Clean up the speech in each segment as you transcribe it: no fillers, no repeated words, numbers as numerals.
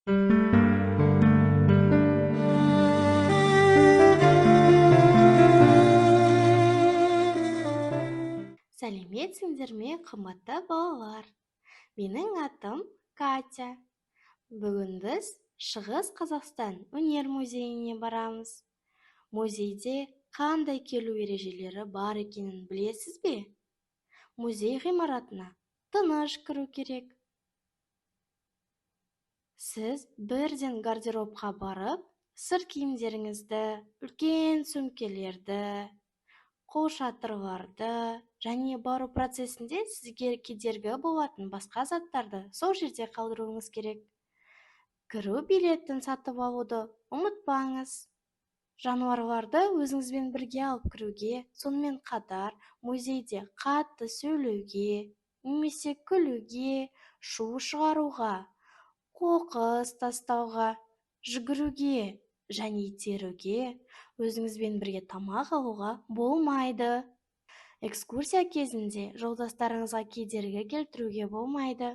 Сәлеметсіңдер ме, қымбатты балалар? Менің атым Катя. Бүгін біз Шығыс Қазақстан өнер музейіне барамыз. Музейде қандай келу ережелері бар екенін білесіз бе? Музей ғимаратына тыныш кіру керек. Сіз бірден гардеробқа барып, сырт киімдеріңізді, үлкен сөмкелерді, қолшатырларды және бару процесінде сізге кедергі болатын басқа заттарды сол жерде қалдыруыңыз керек. Кіру билетін сатып алуды ұмытпаңыз. Жануарларды өзіңізбен бірге алып кіруге, сонымен қатар музейде қатты сөйлеуге, немесе күлуге, шу шығаруға, қоқыс тастауға, жүгіруге және итеруге, өзіңізбен бірге тамақ алуға болмайды. Экскурсия кезінде жолдастарыңызға кедергі келтіруге болмайды.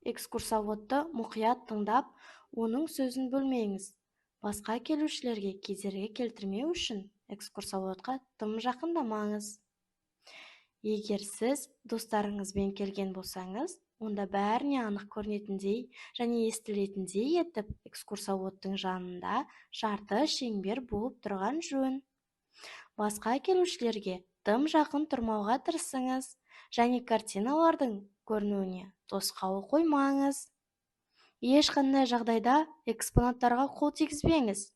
Экскурсоводты мұқият тыңдап, оның сөзін бөлмеңіз. Басқа келушілерге кедергі келтірмеу үшін экскурсоводқа тым жақындамаңыз. Егер сіз достарыңызбен келген болсаңыз, онда бәріне анық көрінетіндей және естілетіндей етіп экскурсоводтың жанында жарты шеңбер болып тұрған жөн. Басқа келушілерге тым жақын тұрмауға тырысыңыз және картиналардың көрінуіне тосқауыл қоймаңыз. Ешқандай жағдайда экспонаттарға қол тигізбеңіз.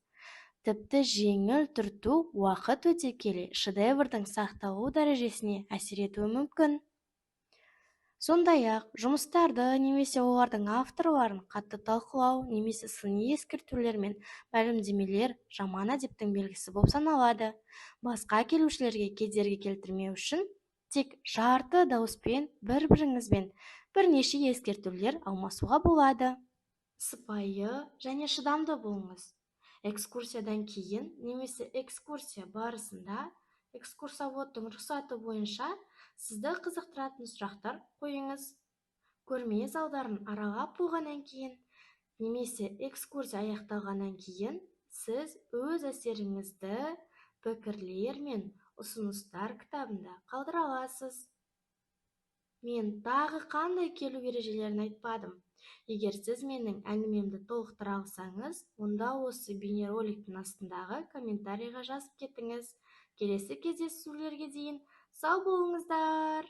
Тіпті жеңіл түрту уақыт өте келе шедеврдің сақталу дәрежесіне әсер етуі мүмкін. Сондай-ақ, жұмыстарды немесе олардың авторларын қатты талқылау немесе сыни ескертулер мен мәлімдемелер жаман әдептің белгісі болып саналады. Басқа келушілерге кедергі келтірмеу үшін тек жарты дауыспен бір-біріңізбен бірнеше ескертулер алмасуға болады. Сыпайы және шыдамды болыңыз. Экскурсиядан кейін немесе экскурсия барысында экскурсоводтың рұқсаты бойынша сізді қызықтыратын сұрақтар қойыңыз. Көрме залдарын аралап болғаннан кейін немесе экскурсия аяқталғаннан кейін сіз өз әсеріңізді пікірлер мен ұсыныстар кітабында қалдыра аласыз. Мен тағы қандай келу ережелерін айтпадым. Егер сіз менің әңгімемді толықтыра алсаңыз, онда осы бейнероликтің астындағы комментарийға жазып кетіңіз. Келесі кездесулерге дейін сау болыңыздар.